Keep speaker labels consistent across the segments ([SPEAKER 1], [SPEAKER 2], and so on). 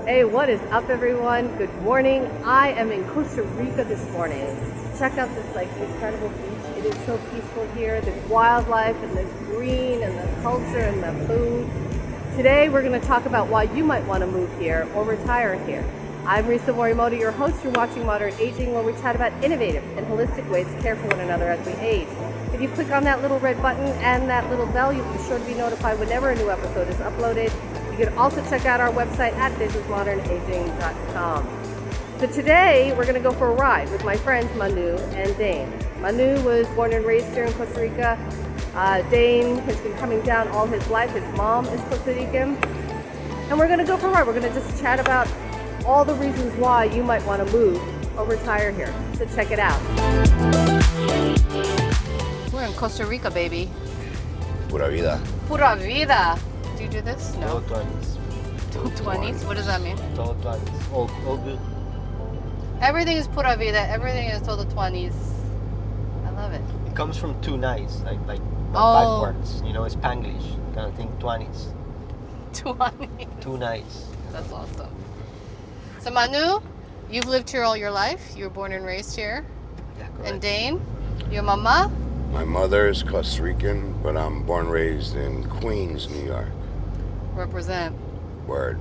[SPEAKER 1] Hey, what is up, everyone? Good morning. I am in Costa Rica this morning. Check out this incredible beach. It is so peaceful here. The wildlife and the green and the culture and the food. Today we're going to talk about why you might want to move here or retire here. I'm Risa Morimoto, your host. You're watching Modern Aging, where we chat about innovative and holistic ways to care for one another as we age. If you click on that little red button and that little bell, you'll be sure to be notified whenever a new episode is uploaded. You can also check out our website at thisismodernaging.com. So today we're going to go for a ride with my friends Manu and Dane. Manu was born and raised here in Costa Rica. Dane has been coming down all his life. His mom is Costa Rican. And we're going to go for a ride. We're going to just chat about all the reasons why you might want to move or retire here. So check it out. We're in Costa Rica, baby.
[SPEAKER 2] Pura vida.
[SPEAKER 1] Pura vida. Do you do this? No.
[SPEAKER 2] Todo 20s.
[SPEAKER 1] Todo 20s? What does that mean?
[SPEAKER 2] Todo 20s. All good.
[SPEAKER 1] Everything is pura vida. Everything is todo 20s. I love it.
[SPEAKER 2] It comes from two nights, like
[SPEAKER 1] Oh.
[SPEAKER 2] backwards. You know, it's Spanglish kind of thing. 20s.
[SPEAKER 1] 20s.
[SPEAKER 2] Two nights.
[SPEAKER 1] That's awesome. So Manu, you've lived here all your life. You were born and raised here.
[SPEAKER 2] Yeah, correct.
[SPEAKER 1] And Dane, your mama?
[SPEAKER 3] My mother is Costa Rican, but I'm born and raised in Queens, New York.
[SPEAKER 1] Represent.
[SPEAKER 3] Word.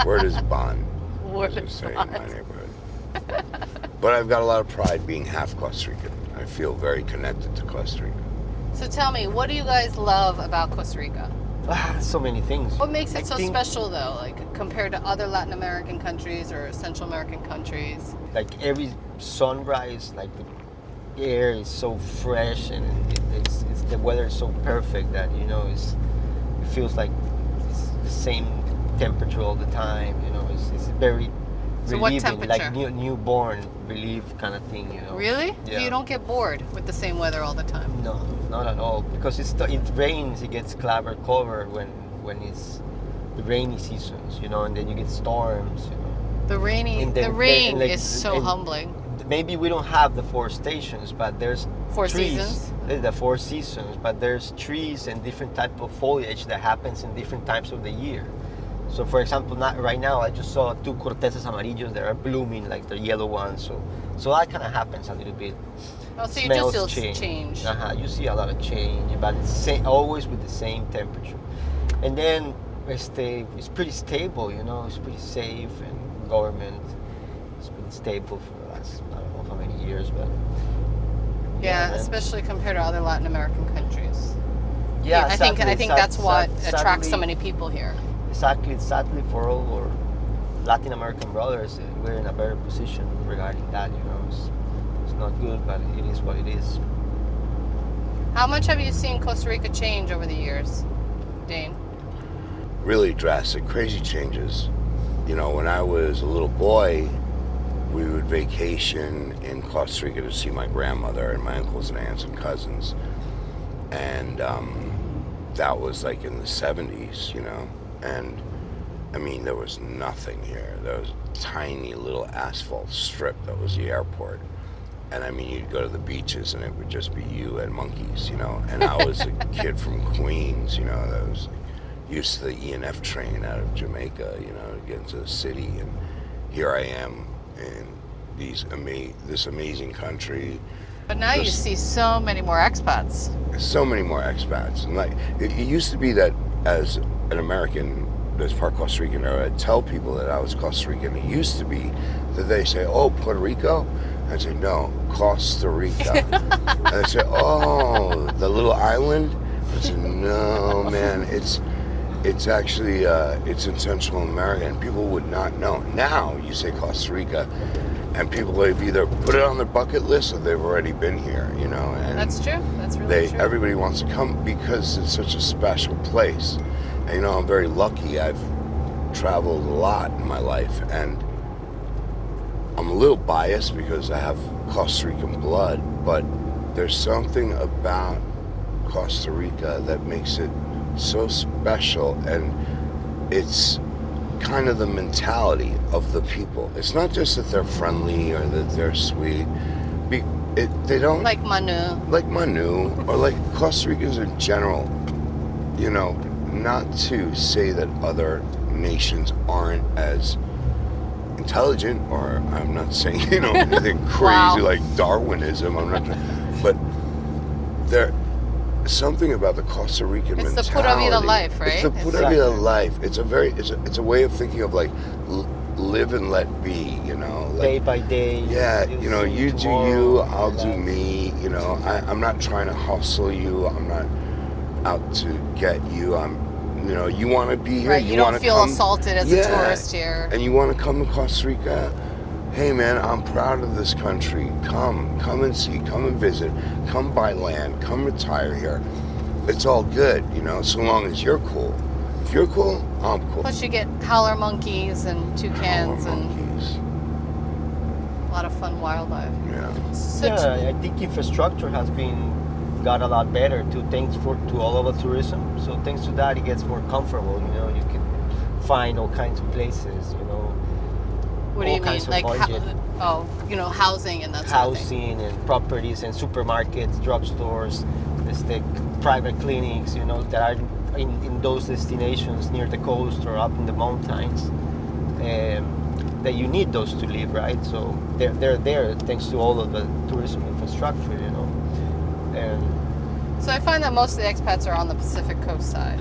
[SPEAKER 3] Word is bond.
[SPEAKER 1] Word
[SPEAKER 3] as they
[SPEAKER 1] is
[SPEAKER 3] say in
[SPEAKER 1] bond.
[SPEAKER 3] my neighborhood. But I've got a lot of pride being half Costa Rican. I feel very connected to Costa Rica.
[SPEAKER 1] So tell me, what do you guys love about Costa Rica?
[SPEAKER 2] So many things.
[SPEAKER 1] What makes it
[SPEAKER 2] I
[SPEAKER 1] so
[SPEAKER 2] think,
[SPEAKER 1] special, though, compared to other Latin American countries or Central American countries?
[SPEAKER 2] Like every sunrise, the air is so fresh and it's the weather is so perfect that it feels like it's the same temperature all the time. It's very
[SPEAKER 1] So what
[SPEAKER 2] relieving,
[SPEAKER 1] temperature?
[SPEAKER 2] like newborn relief kind of thing.
[SPEAKER 1] Really?
[SPEAKER 2] Yeah.
[SPEAKER 1] You don't get bored with the same weather all the time?
[SPEAKER 2] No, not at all. Because it rains, it gets cloud cover when it's the rainy seasons, and then you get storms,
[SPEAKER 1] The rain
[SPEAKER 2] And
[SPEAKER 1] is so humbling.
[SPEAKER 2] Maybe we don't have the four stations, but there's
[SPEAKER 1] Four
[SPEAKER 2] trees.
[SPEAKER 1] seasons?
[SPEAKER 2] The four seasons, but there's trees and different type of foliage that happens in different times of the year. So, for example, right now I just saw two cortezas amarillos that are blooming, like the yellow ones. So that kind of happens a little bit.
[SPEAKER 1] Oh, so you do
[SPEAKER 2] Smells
[SPEAKER 1] still change.
[SPEAKER 2] You see a lot of change, but it's always with the same temperature. And then it's pretty stable, it's pretty safe, and government has been stable for the last, I don't know how many years, but
[SPEAKER 1] Yeah,
[SPEAKER 2] man.
[SPEAKER 1] Especially compared to other Latin American countries.
[SPEAKER 2] Yeah,
[SPEAKER 1] I think that's what attracts so
[SPEAKER 2] sadly-
[SPEAKER 1] many people here.
[SPEAKER 2] Exactly, sadly for all our Latin American brothers, we're in a better position regarding that, It's not good, but it is what it is.
[SPEAKER 1] How much have you seen Costa Rica change over the years, Dane?
[SPEAKER 3] Really drastic, crazy changes. When I was a little boy, we would vacation in Costa Rica to see my grandmother and my uncles and aunts and cousins. And that was like in the 70s, And there was nothing here. There was a tiny little asphalt strip that was the airport. And you'd go to the beaches and it would just be you and monkeys, And I was a kid from Queens, that was used to the E&F train out of Jamaica, to get into the city. And here I am in this amazing country.
[SPEAKER 1] But now you see so many more expats.
[SPEAKER 3] So many more expats. And it used to be that as an American that's part Costa Rican, I'd tell people that I was Costa Rican. It used to be that they say, "Oh, Puerto Rico?" I'd say, "No, Costa Rica." And they say, "Oh, the little island?" I said, "No, man, it's actually it's in Central America," and people would not know. Now you say Costa Rica, and people have either put it on their bucket list or they've already been here, And
[SPEAKER 1] That's true. That's really true.
[SPEAKER 3] Everybody wants to come because it's such a special place. And, I'm very lucky. I've traveled a lot in my life, and I'm a little biased because I have Costa Rican blood, but there's something about Costa Rica that makes it so special, and it's kind of the mentality of the people. It's not just that they're friendly or that they're sweet. They don't
[SPEAKER 1] Like Manu,
[SPEAKER 3] or like Costa Ricans in general. Not to say that other nations aren't as intelligent, or I'm not saying, you know, anything crazy
[SPEAKER 1] Wow.
[SPEAKER 3] like Darwinism. I'm not, but there something about the Costa Rican
[SPEAKER 4] It's the
[SPEAKER 3] mentality.
[SPEAKER 4] pura vida life, right?
[SPEAKER 3] It's the
[SPEAKER 4] It's
[SPEAKER 3] pura
[SPEAKER 2] like-
[SPEAKER 3] vida life. It's a way of thinking of like live and let be. You know, like,
[SPEAKER 2] Day by day.
[SPEAKER 3] yeah,
[SPEAKER 2] you'll
[SPEAKER 3] you know,
[SPEAKER 2] see
[SPEAKER 3] you do
[SPEAKER 2] tomorrow,
[SPEAKER 3] you, I'll do
[SPEAKER 2] relax.
[SPEAKER 3] me. You know, I'm not trying to hustle you. I'm not out to get you. You know, you want to be here.
[SPEAKER 4] Right, you don't
[SPEAKER 3] wanna
[SPEAKER 4] feel
[SPEAKER 3] come,
[SPEAKER 4] assaulted as a tourist here.
[SPEAKER 3] and you want to come to Costa Rica. Hey man, I'm proud of this country. Come and see, come and visit, come buy land, come retire here. It's all good, you know, so long as you're cool. If you're cool, I'm cool.
[SPEAKER 4] Plus you get howler monkeys and toucans and
[SPEAKER 3] Monkeys.
[SPEAKER 4] a lot of fun wildlife.
[SPEAKER 3] Yeah.
[SPEAKER 4] So
[SPEAKER 2] Yeah, I think infrastructure has got a lot better too, thanks to all of the tourism. So thanks to that, it gets more comfortable. You know, you can find all kinds of places. You know,
[SPEAKER 4] what do
[SPEAKER 2] all
[SPEAKER 4] you mean?
[SPEAKER 2] kinds of
[SPEAKER 4] Like,
[SPEAKER 2] budget.
[SPEAKER 4] housing and that sort of thing.
[SPEAKER 2] Housing and properties and supermarkets, drugstores, the private clinics. You know, that are in those destinations near the coast or up in the mountains. That you need those to live, right? So they're there thanks to all of the tourism infrastructure. You know.
[SPEAKER 4] So I find that most of the expats are on the Pacific coast side,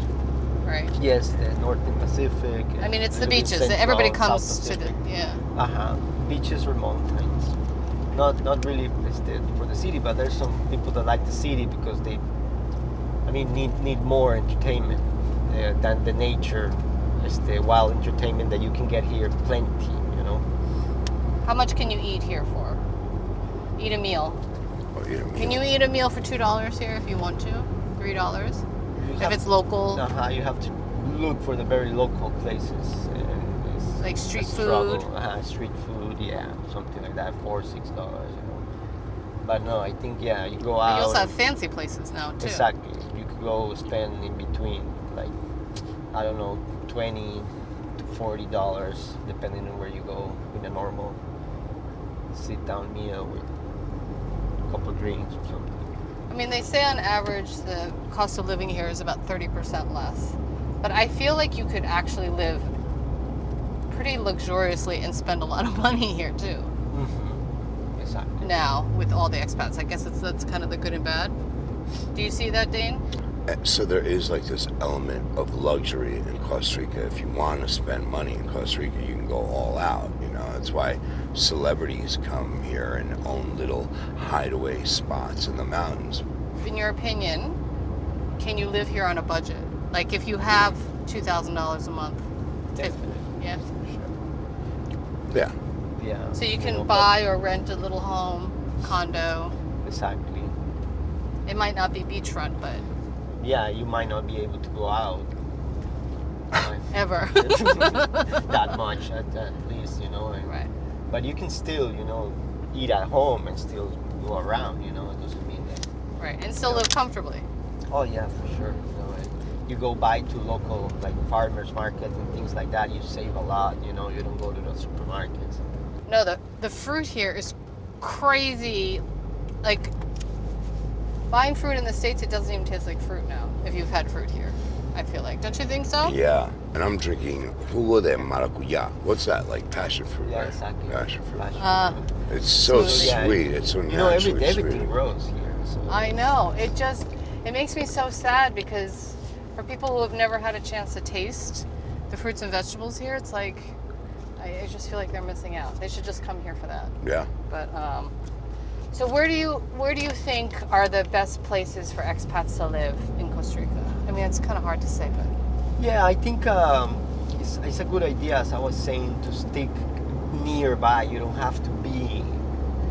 [SPEAKER 4] right?
[SPEAKER 2] Yes, the Northern Pacific.
[SPEAKER 4] I mean, it's the
[SPEAKER 2] a little bit
[SPEAKER 4] beaches.
[SPEAKER 2] central,
[SPEAKER 4] Everybody
[SPEAKER 2] South
[SPEAKER 4] comes to the,
[SPEAKER 2] Pacific.
[SPEAKER 4] yeah.
[SPEAKER 2] Beaches or mountains. Not really for the city, but there's some people that like the city because they, need more entertainment than the nature, the wild entertainment that you can get here plenty. You know.
[SPEAKER 4] How much can you eat here for? Eat a meal.
[SPEAKER 3] Or, you know,
[SPEAKER 4] Can you eat a meal for $2 here if you want to? $3?
[SPEAKER 2] You
[SPEAKER 4] If
[SPEAKER 2] have-
[SPEAKER 4] it's local?
[SPEAKER 2] you have to look for the very local places. It's
[SPEAKER 4] Like street
[SPEAKER 2] a struggle.
[SPEAKER 4] food?
[SPEAKER 2] Street food, yeah, something like that, $4-6, you know. But no, I think you go
[SPEAKER 4] But
[SPEAKER 2] out.
[SPEAKER 4] you also have fancy places now too.
[SPEAKER 2] Exactly. You could go spend in between, like, I don't know, $20 to $40, depending on where you go, in a normal sit-down meal with a couple drinks or something.
[SPEAKER 4] I mean, they say on average the cost of living here is about 30% less. But I feel like you could actually live pretty luxuriously and spend a lot of money here too.
[SPEAKER 2] Mm-hmm. Exactly.
[SPEAKER 4] Now with all the expats, I guess that's kind of the good and bad. Do you see that, Dane?
[SPEAKER 3] So there is like this element of luxury in Costa Rica. If you want to spend money in Costa Rica, you can go all out. You know, that's why celebrities come here and own little hideaway spots in the mountains.
[SPEAKER 4] In your opinion, can you live here on a budget? Like if you have $2,000 a month,
[SPEAKER 2] Definitely.
[SPEAKER 4] yeah.
[SPEAKER 3] Yeah.
[SPEAKER 2] Yeah.
[SPEAKER 4] So you can
[SPEAKER 2] know,
[SPEAKER 4] buy or rent a little home, condo.
[SPEAKER 2] but exactly.
[SPEAKER 4] It might not be beachfront, but
[SPEAKER 2] Yeah, you might not be able to go out.
[SPEAKER 4] ever.
[SPEAKER 2] that much at least, you know.
[SPEAKER 4] Right.
[SPEAKER 2] But you can still, eat at home and still go around, It doesn't mean that.
[SPEAKER 4] Right. And still live comfortably.
[SPEAKER 2] Oh yeah, for sure. And you go buy to local like farmers markets and things like that. You save a lot. You don't go to the supermarkets.
[SPEAKER 4] No, the fruit here is crazy. Like buying fruit in the States, it doesn't even taste like fruit now. If you've had fruit here, I feel like. Don't you think so?
[SPEAKER 3] Yeah. And I'm drinking jugo de maracuyá. What's that? Like passion fruit,
[SPEAKER 2] Yeah,
[SPEAKER 3] right?
[SPEAKER 2] exactly.
[SPEAKER 3] Passion fruit.
[SPEAKER 2] Passion fruit.
[SPEAKER 3] It's so
[SPEAKER 4] Smoothie.
[SPEAKER 2] Yeah,
[SPEAKER 3] sweet. It's so
[SPEAKER 2] You know,
[SPEAKER 3] naturally
[SPEAKER 2] everything
[SPEAKER 3] sweet.
[SPEAKER 2] grows here. So.
[SPEAKER 4] I know. It makes me so sad because for people who have never had a chance to taste the fruits and vegetables here, it's like I just feel like they're missing out. They should just come here for that.
[SPEAKER 3] Yeah.
[SPEAKER 4] But so where do you think are the best places for expats to live in Costa Rica? I mean, it's kind of hard to say, but
[SPEAKER 2] Yeah, I think it's a good idea, as I was saying, to stick nearby. You don't have to be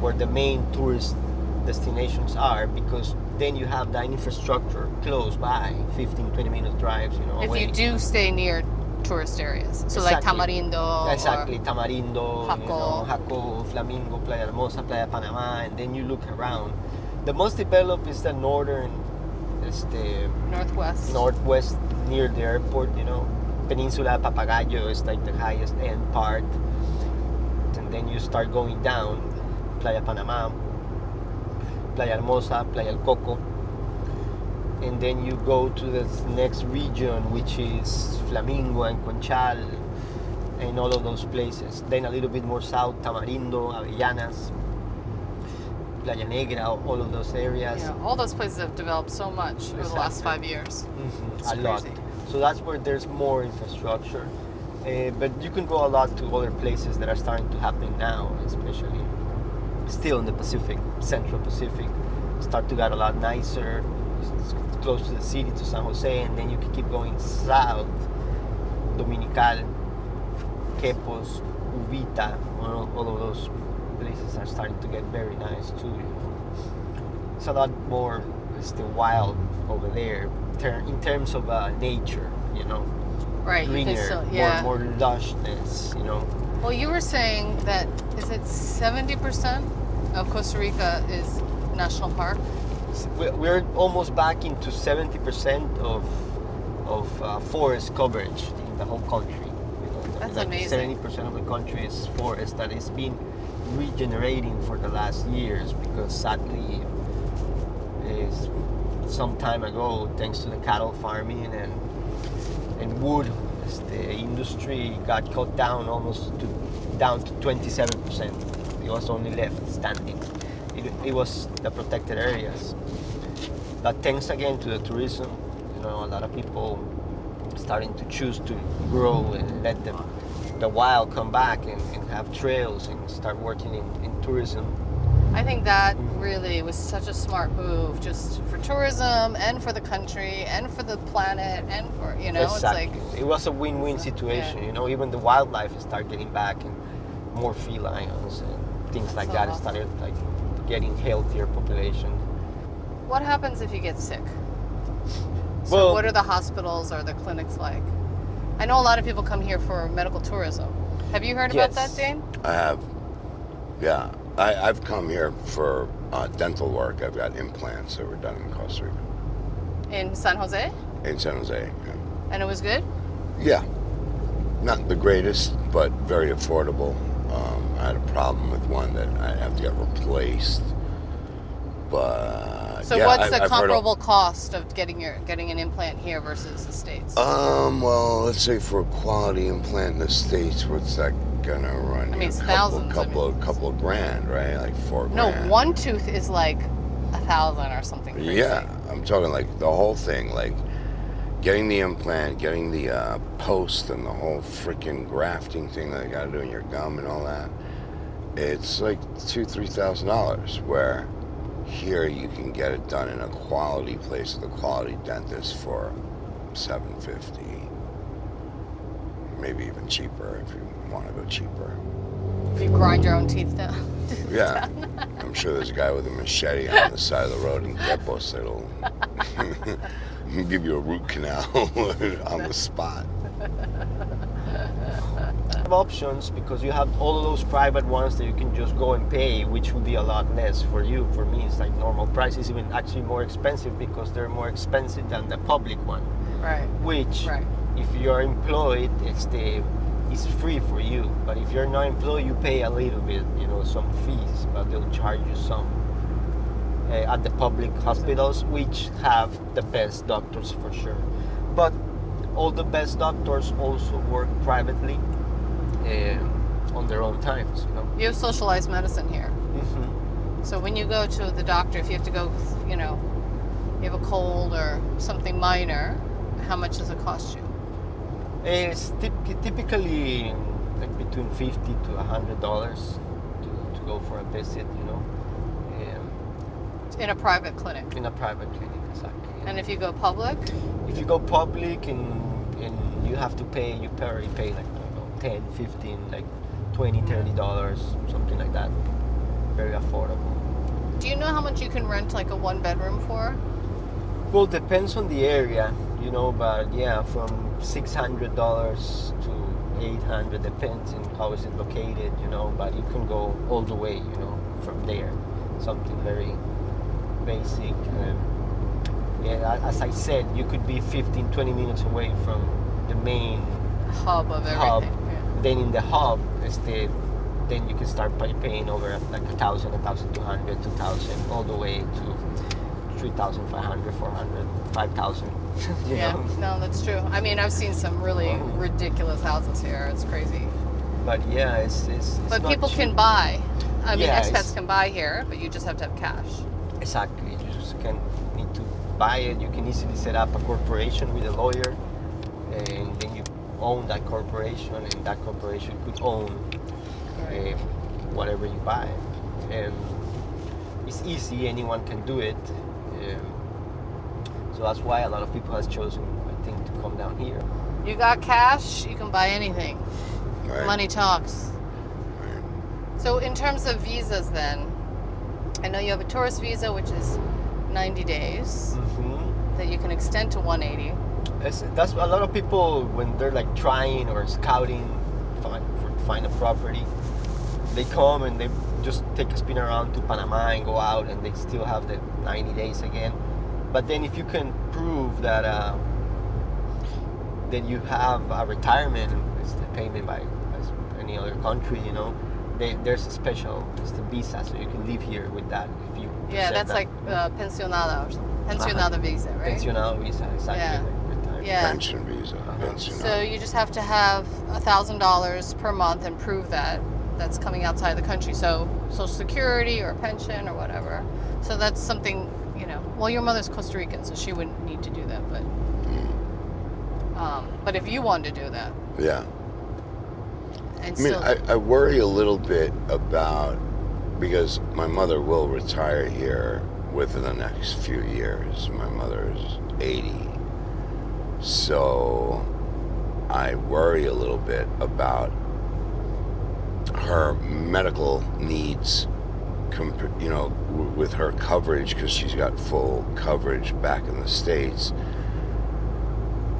[SPEAKER 2] where the main tourist destinations are, because then you have that infrastructure close by, 15-20 minute drives,
[SPEAKER 4] if
[SPEAKER 2] away.
[SPEAKER 4] you do stay near tourist areas, so like
[SPEAKER 2] Exactly.
[SPEAKER 4] Tamarindo,
[SPEAKER 2] Exactly, Tamarindo,
[SPEAKER 4] Jaco.
[SPEAKER 2] Jaco, Flamingo, Playa Hermosa, Playa Panama, and then you look around. The most developed is the northern,
[SPEAKER 4] or northwest.
[SPEAKER 2] northwest near the airport, Peninsula Papagayo is like the highest end part. And then you start going down, Playa Panama, Playa Hermosa, Playa El Coco. and then you go to the next region, which is Flamingo and Conchal, and all of those places. Then a little bit more south, Tamarindo, Avellanas, Playa Negra, all of those areas.
[SPEAKER 4] Yeah, all those places have developed so much over the last 5 years. It's
[SPEAKER 2] A lot.
[SPEAKER 4] crazy.
[SPEAKER 2] So that's where there's more infrastructure. But you can go a lot to other places that are starting to happen now, especially still in the Pacific, Central Pacific. Start to get a lot nicer. It's close to the city, to San Jose, and then you can keep going south. Dominical, Quepos, Uvita, all of those places are starting to get very nice too. You know? It's a lot more still wild over there in terms of nature, you know.
[SPEAKER 4] Right. You
[SPEAKER 2] Greener,
[SPEAKER 4] think so? Yeah.
[SPEAKER 2] more lushness, you know.
[SPEAKER 4] Well, you were saying that, is it 70% of Costa Rica is national park?
[SPEAKER 2] We're almost back into 70% of forest coverage in the whole country. You know,
[SPEAKER 4] That's
[SPEAKER 2] like
[SPEAKER 4] amazing.
[SPEAKER 2] 70% of the country is forest that is being regenerating for the last years, because sadly, is some time ago, thanks to the cattle farming and wood, the industry got cut down down to 27%. It was only left standing. It was the protected areas. But thanks again to the tourism, you know, a lot of people starting to choose to grow and let the wild come back and have trails and start working in tourism.
[SPEAKER 4] I think that really was such a smart move, just for tourism and for the country and for the planet and for, you know,
[SPEAKER 2] Exactly.
[SPEAKER 4] it's like...
[SPEAKER 2] It was a win-win situation,
[SPEAKER 4] yeah.
[SPEAKER 2] you know, even the wildlife started getting back and more felines and things like
[SPEAKER 4] So
[SPEAKER 2] that. It
[SPEAKER 4] awesome.
[SPEAKER 2] started like getting healthier population.
[SPEAKER 4] What happens if you get sick? So
[SPEAKER 2] Well-
[SPEAKER 4] what are the hospitals or the clinics like? I know a lot of people come here for medical tourism. Have you heard about
[SPEAKER 2] Yes.
[SPEAKER 4] that, Dane?
[SPEAKER 3] I have, yeah. I've come here for dental work. I've got implants that were done in Costa Rica,
[SPEAKER 4] In San Jose?
[SPEAKER 3] in San Jose. Yeah.
[SPEAKER 4] And it was good?
[SPEAKER 3] Yeah, not the greatest, but very affordable. I had a problem with one that I have to get replaced, but
[SPEAKER 4] So
[SPEAKER 3] yeah,
[SPEAKER 4] what's the
[SPEAKER 3] I've heard
[SPEAKER 4] comparable cost of getting an implant here versus the States?
[SPEAKER 3] well, let's say for a quality implant in the States, what's that gonna run?
[SPEAKER 4] I mean,
[SPEAKER 3] you?
[SPEAKER 4] it's
[SPEAKER 3] A
[SPEAKER 4] thousands, I mean.
[SPEAKER 3] couple of grand, right? Like $4
[SPEAKER 4] No,
[SPEAKER 3] grand.
[SPEAKER 4] one tooth is like 1,000 or something crazy.
[SPEAKER 3] Yeah, I'm talking like the whole thing, like getting the implant, getting the post, and the whole freaking grafting thing that you gotta do in your gum and all that. It's like $2,000-3,000. Where here you can get it done in a quality place with a quality dentist for $750, maybe even cheaper if you want to go cheaper.
[SPEAKER 4] If you grind your own teeth down.
[SPEAKER 3] Yeah, I'm sure there's a guy with a machete on the side of the road in Quepos that'll give you a root canal on the spot.
[SPEAKER 2] Options, because you have all of those private ones that you can just go and pay, which would be a lot less for you. For me, it's like normal price. It's even actually more expensive because they're more expensive than the public one.
[SPEAKER 4] Right.
[SPEAKER 2] Which,
[SPEAKER 4] Right.
[SPEAKER 2] if you're employed, it's free for you. But if you're not employed, you pay a little bit, you know, some fees, but they'll charge you some. At the public hospitals, which have the best doctors for sure. But all the best doctors also work privately on their own times, you know.
[SPEAKER 4] You have socialized medicine here.
[SPEAKER 2] Mm-hmm.
[SPEAKER 4] So when you go to the doctor, if you have to go, you know, you have a cold or something minor, how much does it cost you?
[SPEAKER 2] It's typically like between $50 to $100 to go for a visit, you know,
[SPEAKER 4] In a private clinic.
[SPEAKER 2] in a private clinic, exactly.
[SPEAKER 4] And if you go public,
[SPEAKER 2] If you go public and you have to pay, you probably pay like, I don't know, 10, 15, like $20, $30, something like that. Very affordable.
[SPEAKER 4] do you know how much you can rent like a one bedroom for?
[SPEAKER 2] Well, depends on the area, you know, but yeah, from $600 to $800, depends on how is it located, you know, but you can go all the way, you know, from there. Something very basic. Yeah, as I said, you could be 15, 20 minutes away from the main
[SPEAKER 4] Hub of everything.
[SPEAKER 2] hub.
[SPEAKER 4] Yeah.
[SPEAKER 2] Then in the hub, then you can start paying over like 1,000, 1,200, 2,000, all the way to 3,500, 400, 5,000. you
[SPEAKER 4] Yeah,
[SPEAKER 2] know?
[SPEAKER 4] no, that's true. I mean, I've seen some really ridiculous houses here. It's crazy.
[SPEAKER 2] But yeah, it's
[SPEAKER 4] But
[SPEAKER 2] not
[SPEAKER 4] people
[SPEAKER 2] cheap.
[SPEAKER 4] can buy. I mean,
[SPEAKER 2] Yeah,
[SPEAKER 4] expats
[SPEAKER 2] it's-
[SPEAKER 4] can buy here, but you just have to have cash.
[SPEAKER 2] Exactly. You just can need to buy it. You can easily set up a corporation with a lawyer, and then you own that corporation, and that corporation could own whatever you buy. And it's easy. Anyone can do it. So that's why a lot of people has chosen, I think, to come down here.
[SPEAKER 4] You got cash, you can buy anything.
[SPEAKER 3] Right.
[SPEAKER 4] Money talks.
[SPEAKER 3] Right.
[SPEAKER 4] So in terms of visas then, I know you have a tourist visa, which is 90 days, that you can extend to 180.
[SPEAKER 2] That's a lot of people when they're like trying or scouting find a property. They come and they just take a spin around to Panama and go out, and they still have the 90 days again. But then if you can prove that that you have a retirement, it's the payment by as any other country, you know, there's a special, it's the visa, so you can live here with that if you
[SPEAKER 4] Yeah,
[SPEAKER 2] present
[SPEAKER 4] that's
[SPEAKER 2] that.
[SPEAKER 4] like pensionada or something. Pensionada visa, right?
[SPEAKER 2] Pensionado visa, exactly.
[SPEAKER 4] Yeah.
[SPEAKER 2] Like retirement.
[SPEAKER 4] Yeah.
[SPEAKER 3] Pension visa. Pension.
[SPEAKER 4] So you just have to have $1,000 per month and prove that that's coming outside the country. So Social Security or pension or whatever. So that's something, you know. Well, your mother's Costa Rican, so she wouldn't need to do that. But if you wanted to do that,
[SPEAKER 3] Yeah.
[SPEAKER 4] and
[SPEAKER 3] I mean,
[SPEAKER 4] still,
[SPEAKER 3] I worry a little bit about, because my mother will retire here within the next few years. My mother is 80. So I worry a little bit about her medical needs, you know, with her coverage, because she's got full coverage back in the States.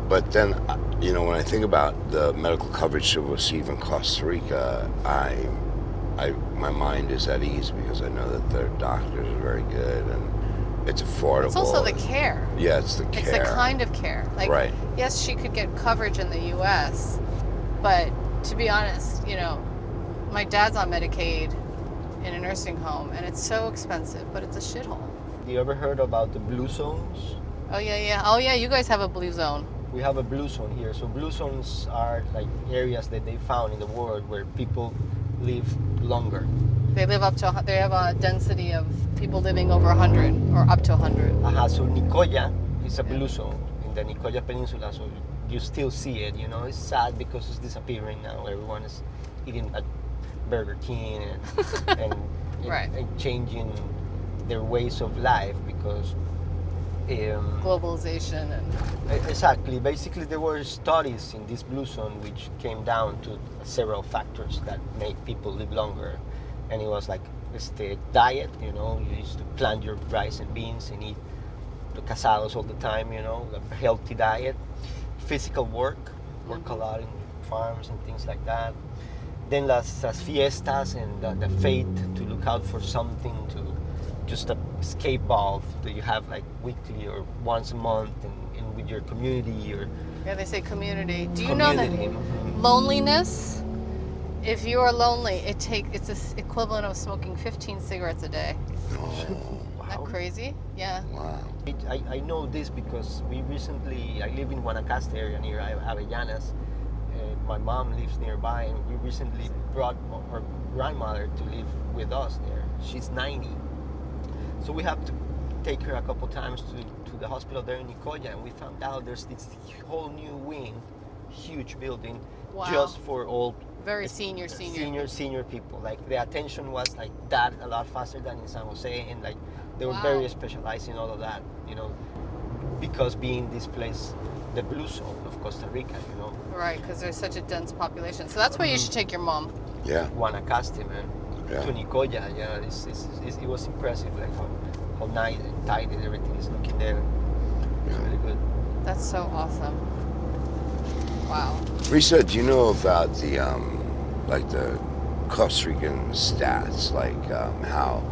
[SPEAKER 3] But then, you know, when I think about the medical coverage she'll receive in Costa Rica, my mind is at ease, because I know that their doctors are very good and it's affordable.
[SPEAKER 4] it's also the care.
[SPEAKER 3] Yeah, it's the care.
[SPEAKER 4] It's the kind of care. Like,
[SPEAKER 3] Right.
[SPEAKER 4] yes, she could get coverage in the U.S., but to be honest, you know, my dad's on Medicaid in a nursing home, and it's so expensive, but it's a shithole.
[SPEAKER 2] You ever heard about the blue zones?
[SPEAKER 4] Oh, yeah. Oh, yeah, you guys have a blue zone.
[SPEAKER 2] We have a blue zone here. So blue zones are like areas that they found in the world where people live longer.
[SPEAKER 4] They live up to, they have a density of people living over 100 or up to 100.
[SPEAKER 2] So Nicoya is a blue zone in the Nicoya Peninsula, so you still see it, you know. It's sad because it's disappearing now. Everyone is eating at Burger King and
[SPEAKER 4] Right.
[SPEAKER 2] and changing their ways of life because
[SPEAKER 4] Globalization and
[SPEAKER 2] exactly. Basically, there were studies in this blue zone which came down to several factors that make people live longer, and it was like the diet. You know, you used to plant your rice and beans and eat the casados all the time. You know, a healthy diet, physical work a lot in farms and things like that. Then las fiestas and the faith to look out for something to just escape off that you have like weekly or once a month and with your community or
[SPEAKER 4] yeah, they say community. Do you know that
[SPEAKER 2] community.
[SPEAKER 4] loneliness? If you are lonely, it's the equivalent of smoking 15 cigarettes a day.
[SPEAKER 3] Oh,
[SPEAKER 4] Isn't that crazy? Yeah.
[SPEAKER 3] wow.
[SPEAKER 2] I know this because I live in Guanacaste area near Avellanas. My mom lives nearby, and we recently brought our grandmother to live with us there. She's 90. So we have to take her a couple times to the hospital there in Nicoya, and we found out there's this whole new wing, huge building,
[SPEAKER 4] Wow.
[SPEAKER 2] just for old
[SPEAKER 4] Very senior.
[SPEAKER 2] senior people. Like the attention was like that a lot faster than in San Jose, and like they were
[SPEAKER 4] Wow.
[SPEAKER 2] very specialized in all of that, you know, because being this place, the blue zone of Costa Rica, you know,
[SPEAKER 4] Right, because there's such a dense population. So that's why you should take your mom.
[SPEAKER 3] Yeah.
[SPEAKER 2] Guanacaste, man,
[SPEAKER 3] Yeah.
[SPEAKER 2] to Nicoya. Yeah, it was impressive, like how nice and tight and everything is looking there. It's really good.
[SPEAKER 4] That's so awesome. Wow.
[SPEAKER 3] Risa, do you know about the like the Costa Rican stats, like how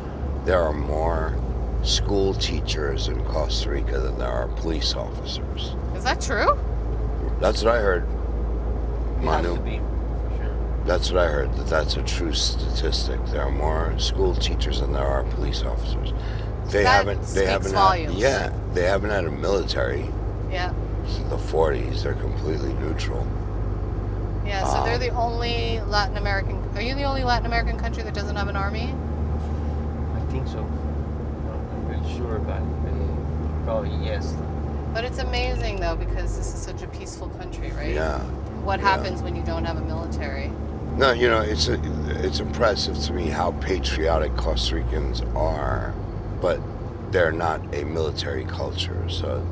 [SPEAKER 3] there are more school teachers in Costa Rica than there are police officers?
[SPEAKER 4] Is that true?
[SPEAKER 3] That's what I heard.
[SPEAKER 2] It has
[SPEAKER 3] Manu,
[SPEAKER 2] to be, for sure.
[SPEAKER 3] that's what I heard. That's a true statistic. There are more school teachers than there are police officers. They
[SPEAKER 4] That
[SPEAKER 3] haven't
[SPEAKER 4] speaks volumes.
[SPEAKER 3] they haven't had a military
[SPEAKER 4] Yeah.
[SPEAKER 3] since the 40s. They're completely neutral.
[SPEAKER 4] Yeah, so they're the only Latin American. Are you the only Latin American country that doesn't have an army?
[SPEAKER 2] I think so. I'm not really sure, but probably yes.
[SPEAKER 4] But it's amazing though because this is such a peaceful country, right?
[SPEAKER 3] Yeah.
[SPEAKER 4] What
[SPEAKER 3] Yeah.
[SPEAKER 4] happens when you don't have a military?
[SPEAKER 3] No, you know, it's impressive to me how patriotic Costa Ricans are, but they're not a military culture. So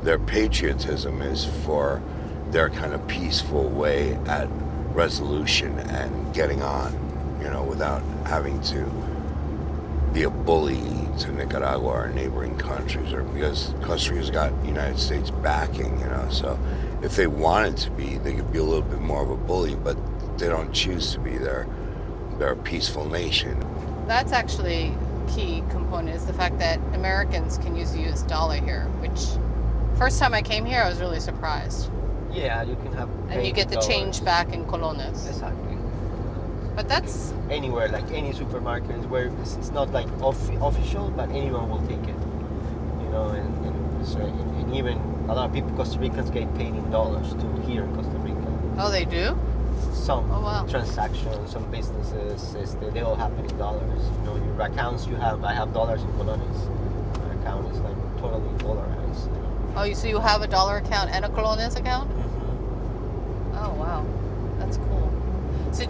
[SPEAKER 3] their patriotism is for their kind of peaceful way at resolution and getting on, you know, without having to be a bully to Nicaragua or neighboring countries, or because Costa Rica's got United States backing, you know. So if they wanted to be, they could be a little bit more of a bully, but they don't choose to be. They're a peaceful nation.
[SPEAKER 4] That's actually a key component is the fact that Americans can use the US dollar here, which first time I came here I was really surprised.
[SPEAKER 2] Yeah, you can have.
[SPEAKER 4] And you get the
[SPEAKER 2] $8.
[SPEAKER 4] change back in colones.
[SPEAKER 2] Exactly.
[SPEAKER 4] But that's
[SPEAKER 2] Anywhere, like any supermarket, is where it's not like official, but anyone will take it. You know, and even a lot of people, Costa Ricans, get paid in dollars too here in Costa Rica.
[SPEAKER 4] oh they do?
[SPEAKER 2] Some
[SPEAKER 4] Oh, wow.
[SPEAKER 2] transactions, some businesses, they all happen in dollars. You know, your accounts I have dollars in colones. My account is like totally dollarized. You know?
[SPEAKER 4] Oh, so you have a dollar account and a colones account? Oh wow, that's cool. So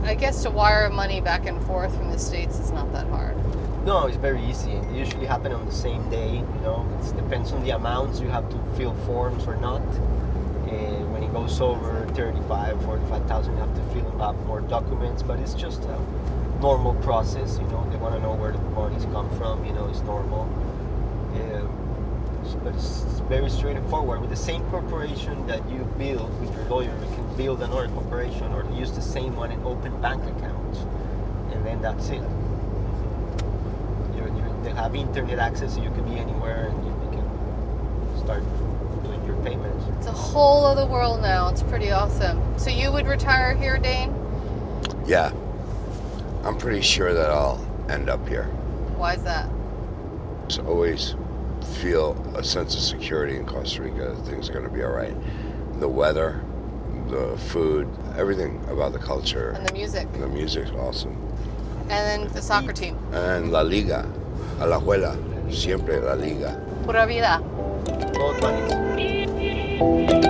[SPEAKER 4] I guess to wire money back and forth from the States is not that hard.
[SPEAKER 2] No, it's very easy. They usually happen on the same day. You know, it depends on the amounts. You have to fill forms or not. When it goes over 35, 45,000, you have to fill up more documents. But it's just a normal process. You know, they want to know where the money's come from. You know, it's normal. But it's very straightforward. With the same corporation that you build with your lawyer, you can build another corporation or use the same one and open bank accounts, and then that's it. They have internet access, so you can be anywhere, and you can start doing your payments.
[SPEAKER 4] It's a whole other world now. It's pretty awesome. So you would retire here, Dane?
[SPEAKER 3] Yeah. I'm pretty sure that I'll end up here.
[SPEAKER 4] Why is that?
[SPEAKER 3] Just always feel a sense of security in Costa Rica. Things are going to be all right. The weather, the food, everything about the culture.
[SPEAKER 4] And the music.
[SPEAKER 3] And the music's awesome.
[SPEAKER 4] And then the soccer team.
[SPEAKER 3] And La Liga, Alajuela, siempre La Liga.
[SPEAKER 4] Pura vida.
[SPEAKER 2] Both money.